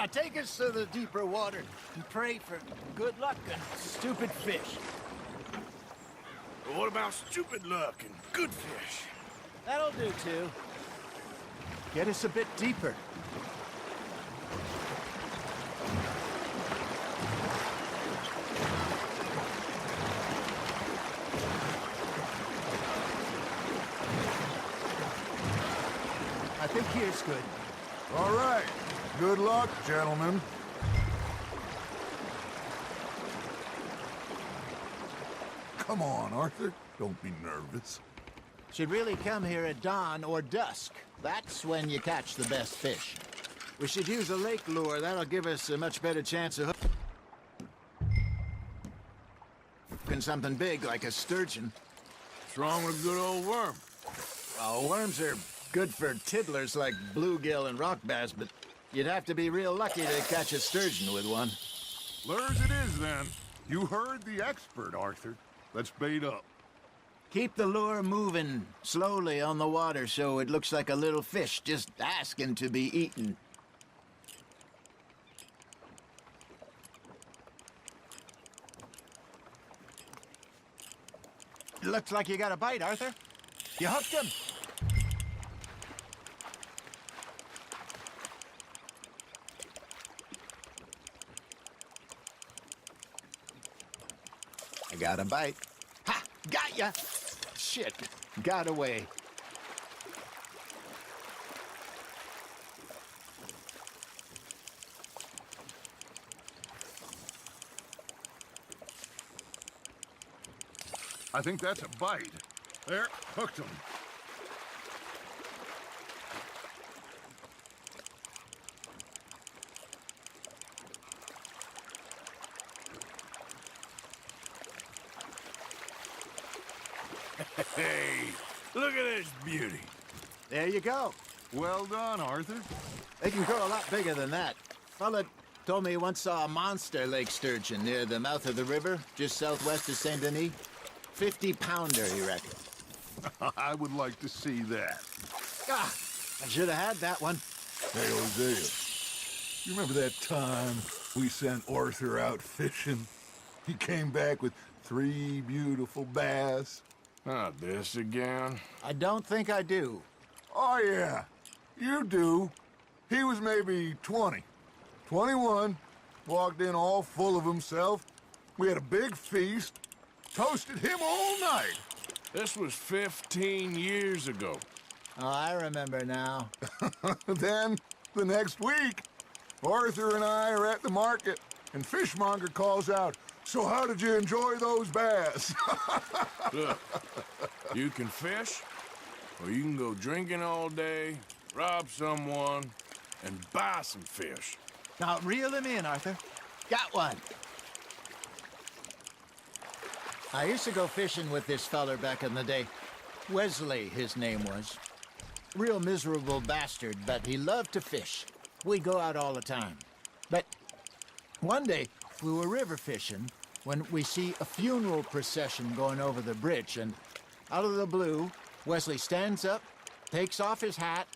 Now take us to the deeper water and pray for good luck and stupid fish. What about stupid luck and good fish? That'll do, too. Get us a bit deeper. I think here's good. All right. Good luck, gentlemen. Come on, Arthur. Don't be nervous. Should really come here at dawn or dusk. That's when you catch the best fish. We should use a lake lure. That'll give us a much better chance of hooking something big like a sturgeon. What's wrong with a good old worm? Well, worms are good for tiddlers like bluegill and rock bass, but you'd have to be real lucky to catch a sturgeon with one. Lures it is, then. You heard the expert, Arthur. Let's bait up. Keep the lure moving slowly on the water so it looks like a little fish just asking to be eaten. Looks like you got a bite, Arthur. You hooked him. I got a bite. Ha! Got ya! Shit, got away. I think that's a bite. There, hooked him. Hey, look at this beauty. There you go. Well done, Arthur. They can grow a lot bigger than that. Fella told me he once saw a monster lake sturgeon near the mouth of the river, just southwest of Saint Denis. 50-pounder, he reckoned. I would like to see that. Ah, I should have had that one. Hey, Hosea. You remember that time we sent Arthur out fishing? He came back with 3 beautiful bass. Not this again. I don't think I do. Oh, yeah. You do. He was maybe 20. 21. Walked in all full of himself. We had a big feast. Toasted him all night. This was 15 years ago. Oh, I remember now. Then, the next week, Arthur and I are at the market, and Fishmonger calls out, "So how did you enjoy those bass?" Look, you can fish, or you can go drinking all day, rob someone, and buy some fish. Now, reel him in, Arthur. Got one. I used to go fishing with this feller back in the day. Wesley, his name was. Real miserable bastard, but he loved to fish. We'd go out all the time. But one day, we were river fishing when we see a funeral procession going over the bridge, and out of the blue, Wesley stands up, takes off his hat,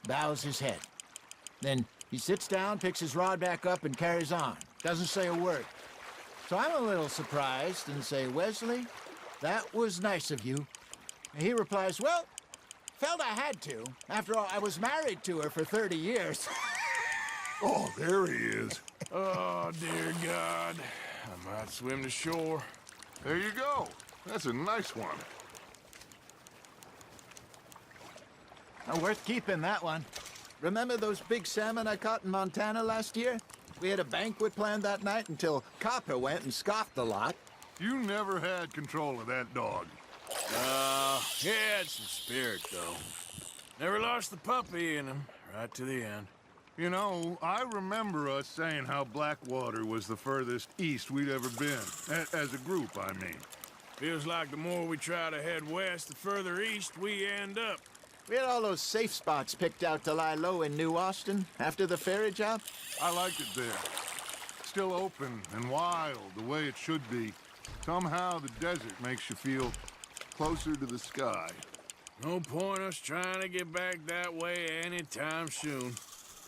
bows his head. Then he sits down, picks his rod back up, and carries on. Doesn't say a word. So I'm a little surprised and say, "Wesley, that was nice of you." And he replies, "Well, felt I had to. After all, I was married to her for 30 years. Oh, there he is. Oh, dear God. I might swim to shore. There you go. That's a nice one. Worth keeping, that one. Remember those big salmon I caught in Montana last year? We had a banquet planned that night until Copper went and scoffed the lot. You never had control of that dog. He had some spirit, though. Never lost the puppy in him, right to the end. You know, I remember us saying how Blackwater was the furthest east we'd ever been. As a group, I mean. Feels like the more we try to head west, the further east we end up. We had all those safe spots picked out to lie low in New Austin after the ferry job. I liked it there. Still open and wild, the way it should be. Somehow the desert makes you feel closer to the sky. No point us trying to get back that way anytime soon.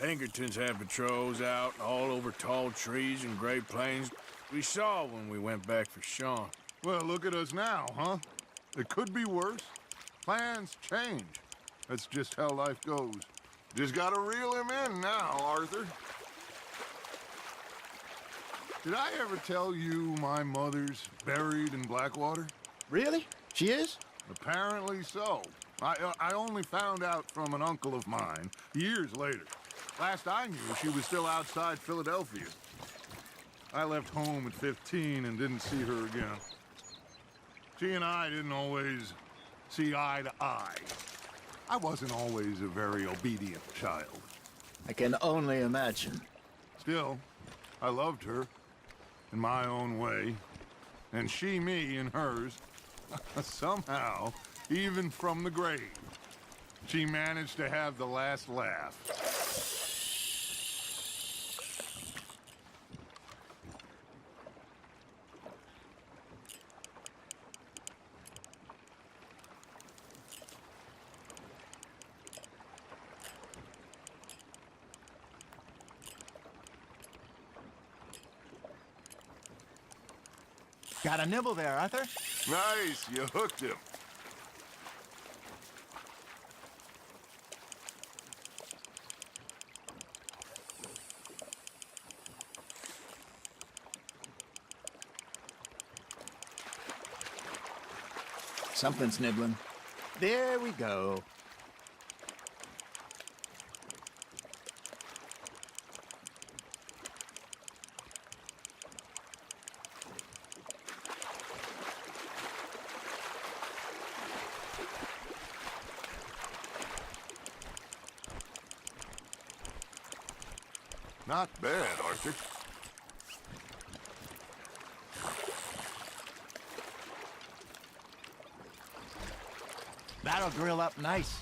Pinkertons had patrols out all over tall trees and Great Plains. We saw when we went back for Sean. Well, look at us now, huh? It could be worse. Plans change. That's just how life goes. Just gotta reel him in now, Arthur. Did I ever tell you my mother's buried in Blackwater? Really? She is? Apparently so. I only found out from an uncle of mine years later. Last I knew, she was still outside Philadelphia. I left home at 15 and didn't see her again. She and I didn't always see eye to eye. I wasn't always a very obedient child. I can only imagine. Still, I loved her in my own way, and she me in hers. Somehow, even from the grave, she managed to have the last laugh. Got a nibble there, Arthur? Nice, you hooked him. Something's nibbling. There we go. Not bad, Arthur. That'll grill up nice.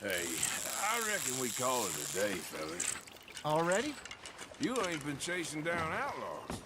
Hey, I reckon we call it a day, fellas. Already? You ain't been chasing down outlaws.